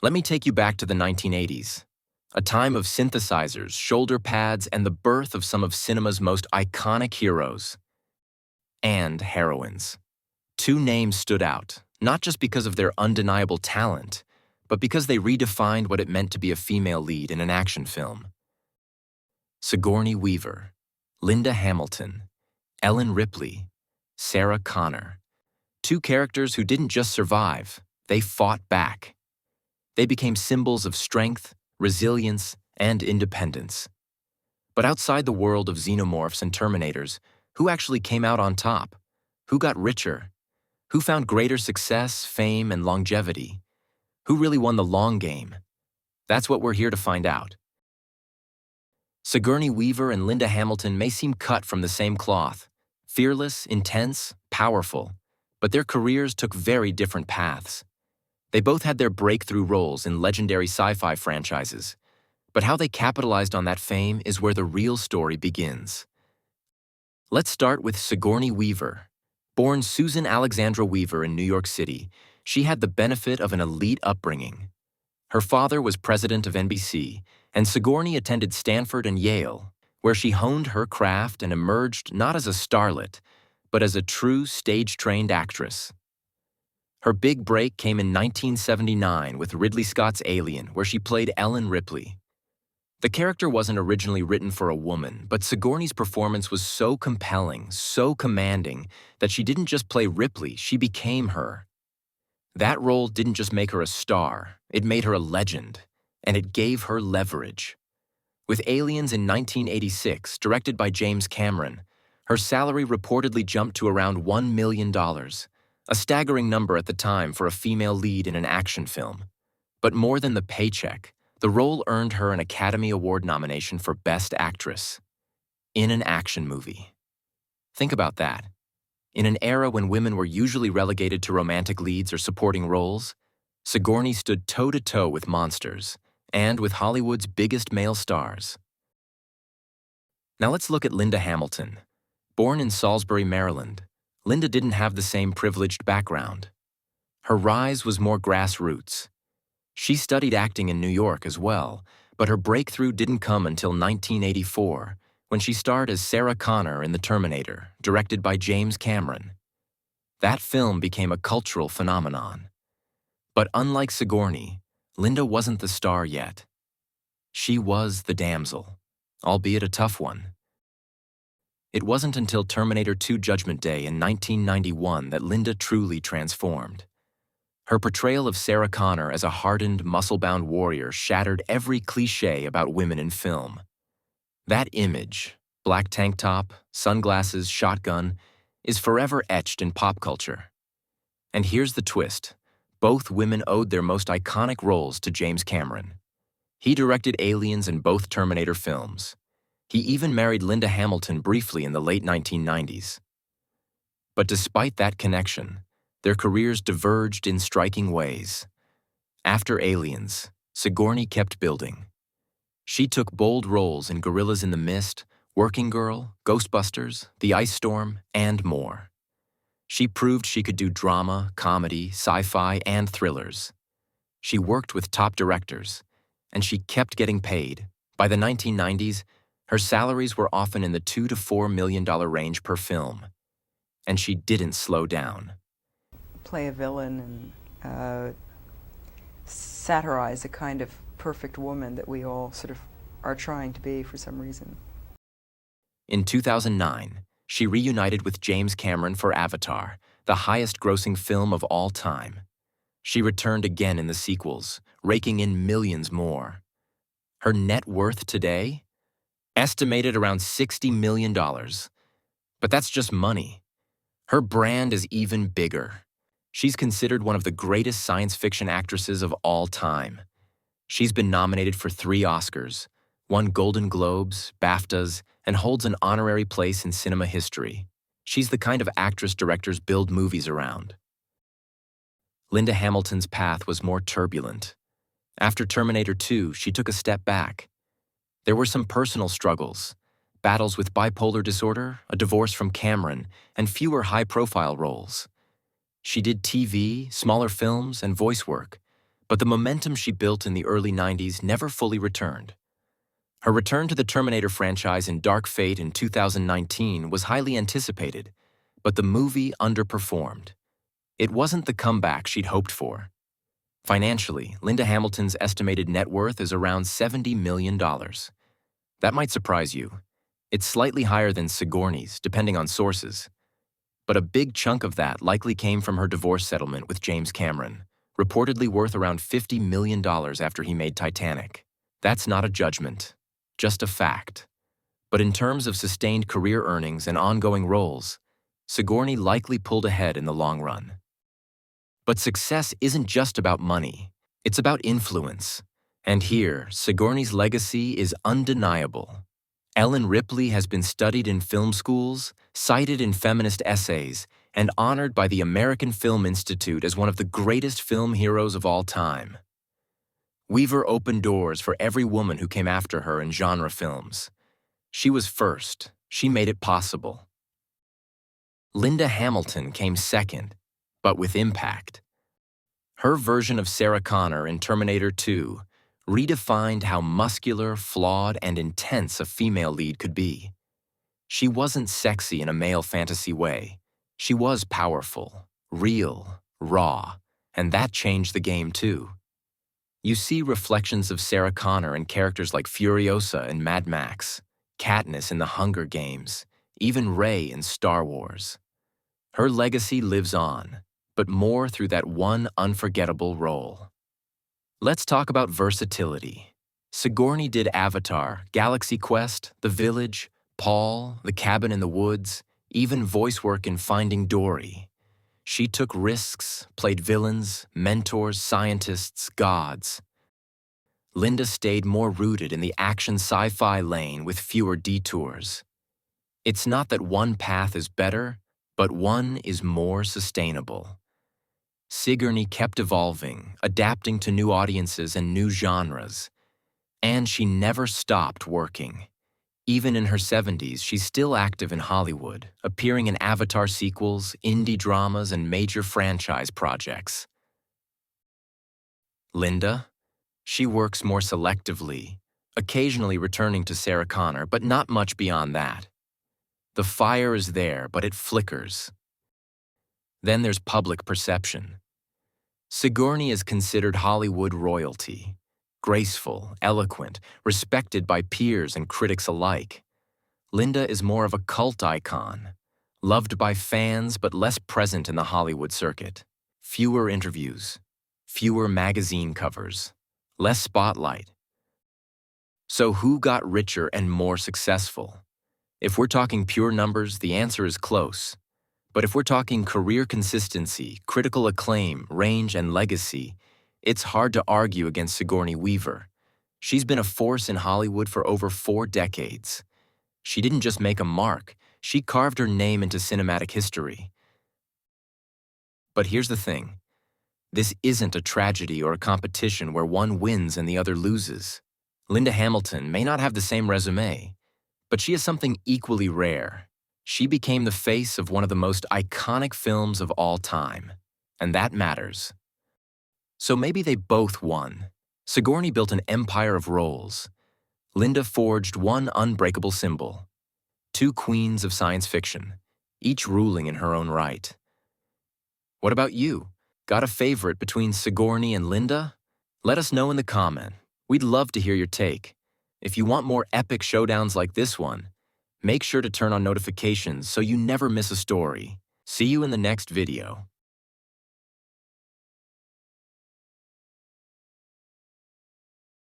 Let me take you back to the 1980s, a time of synthesizers, shoulder pads, and the birth of some of cinema's most iconic heroes and heroines. Two names stood out, not just because of their undeniable talent, but because they redefined what it meant to be a female lead in an action film. Sigourney Weaver, Linda Hamilton, Ellen Ripley, Sarah Connor. Two characters who didn't just survive, they fought back. They became symbols of strength, resilience, and independence. But outside the world of xenomorphs and Terminators, who actually came out on top? Who got richer? Who found greater success, fame, and longevity? Who really won the long game? That's what we're here to find out. Sigourney Weaver and Linda Hamilton may seem cut from the same cloth, fearless, intense, powerful, but their careers took very different paths. They both had their breakthrough roles in legendary sci-fi franchises, but how they capitalized on that fame is where the real story begins. Let's start with Sigourney Weaver. Born Susan Alexandra Weaver in New York City, she had the benefit of an elite upbringing. Her father was president of NBC, and Sigourney attended Stanford and Yale, where she honed her craft and emerged not as a starlet, but as a true stage-trained actress. Her big break came in 1979 with Ridley Scott's Alien, where she played Ellen Ripley. The character wasn't originally written for a woman, but Sigourney's performance was so compelling, so commanding, that she didn't just play Ripley, she became her. That role didn't just make her a star, it made her a legend, and it gave her leverage. With Aliens in 1986, directed by James Cameron, her salary reportedly jumped to around $1 million, a staggering number at the time for a female lead in an action film. But more than the paycheck, the role earned her an Academy Award nomination for Best Actress in an action movie. Think about that. In an era when women were usually relegated to romantic leads or supporting roles, Sigourney stood toe-to-toe with monsters and with Hollywood's biggest male stars. Now let's look at Linda Hamilton. Born in Salisbury, Maryland, Linda didn't have the same privileged background. Her rise was more grassroots. She studied acting in New York as well, but her breakthrough didn't come until 1984, when she starred as Sarah Connor in The Terminator, directed by James Cameron. That film became a cultural phenomenon. But unlike Sigourney, Linda wasn't the star yet. She was the damsel, albeit a tough one. It wasn't until Terminator 2 Judgment Day in 1991 that Linda truly transformed. Her portrayal of Sarah Connor as a hardened, muscle-bound warrior shattered every cliché about women in film. That image, black tank top, sunglasses, shotgun, is forever etched in pop culture. And here's the twist. Both women owed their most iconic roles to James Cameron. He directed Aliens in both Terminator films. He even married Linda Hamilton briefly in the late 1990s. But despite that connection, their careers diverged in striking ways. After Aliens, Sigourney kept building. She took bold roles in Gorillas in the Mist, Working Girl, Ghostbusters, The Ice Storm, and more. She proved she could do drama, comedy, sci-fi, and thrillers. She worked with top directors, and she kept getting paid. By the 1990s, her salaries were often in the $2 to $4 million range per film. And she didn't slow down. Play a villain and satirize a kind of perfect woman that we all sort of are trying to be for some reason. In 2009, she reunited with James Cameron for Avatar, the highest-grossing film of all time. She returned again in the sequels, raking in millions more. Her net worth today? Estimated around $60 million. But that's just money. Her brand is even bigger. She's considered one of the greatest science fiction actresses of all time. She's been nominated for 3 Oscars, won Golden Globes, BAFTAs, and holds an honorary place in cinema history. She's the kind of actress directors build movies around. Linda Hamilton's path was more turbulent. After Terminator 2, she took a step back. There were some personal struggles, battles with bipolar disorder, a divorce from Cameron, and fewer high-profile roles. She did TV, smaller films, and voice work, But the momentum she built in the early 90s never fully returned. Her return to the Terminator franchise in Dark Fate in 2019 was highly anticipated, but the movie underperformed. It wasn't the comeback she'd hoped for. Financially, Linda Hamilton's estimated net worth is around $70 million. That might surprise you. It's slightly higher than Sigourney's, depending on sources. But a big chunk of that likely came from her divorce settlement with James Cameron, reportedly worth around $50 million after he made Titanic. That's not a judgment, just a fact. But in terms of sustained career earnings and ongoing roles, Sigourney likely pulled ahead in the long run. But success isn't just about money, it's about influence. And here, Sigourney's legacy is undeniable. Ellen Ripley has been studied in film schools, cited in feminist essays, and honored by the American Film Institute as one of the greatest film heroes of all time. Weaver opened doors for every woman who came after her in genre films. She was first. She made it possible. Linda Hamilton came second, but with impact. Her version of Sarah Connor in Terminator 2 redefined how muscular, flawed, and intense a female lead could be. She wasn't sexy in a male fantasy way. She was powerful, real, raw, and that changed the game too. You see reflections of Sarah Connor in characters like Furiosa in Mad Max, Katniss in The Hunger Games, even Rey in Star Wars. Her legacy lives on, but more through that one unforgettable role. Let's talk about versatility. Sigourney did Avatar, Galaxy Quest, The Village, Paul, The Cabin in the Woods, even voice work in Finding Dory. She took risks, played villains, mentors, scientists, gods. Linda stayed more rooted in the action sci-fi lane with fewer detours. It's not that one path is better, but one is more sustainable. Sigourney kept evolving, adapting to new audiences and new genres. And she never stopped working. Even in her 70s, she's still active in Hollywood, appearing in Avatar sequels, indie dramas, and major franchise projects. Linda? She works more selectively, occasionally returning to Sarah Connor, but not much beyond that. The fire is there, but it flickers. Then there's public perception. Sigourney is considered Hollywood royalty, graceful, eloquent, respected by peers and critics alike. Linda is more of a cult icon, loved by fans but less present in the Hollywood circuit. Fewer interviews, fewer magazine covers, less spotlight. So who got richer and more successful? If we're talking pure numbers, the answer is close. But if we're talking career consistency, critical acclaim, range, and legacy, it's hard to argue against Sigourney Weaver. She's been a force in Hollywood for over 4 decades. She didn't just make a mark, she carved her name into cinematic history. But here's the thing. This isn't a tragedy or a competition where one wins and the other loses. Linda Hamilton may not have the same resume, but she has something equally rare. She became the face of one of the most iconic films of all time, and that matters. So maybe they both won. Sigourney built an empire of roles. Linda forged one unbreakable symbol. 2 queens of science fiction, each ruling in her own right. What about you? Got a favorite between Sigourney and Linda? Let us know in the comment. We'd love to hear your take. If you want more epic showdowns like this one, make sure to turn on notifications so you never miss a story. See you in the next video.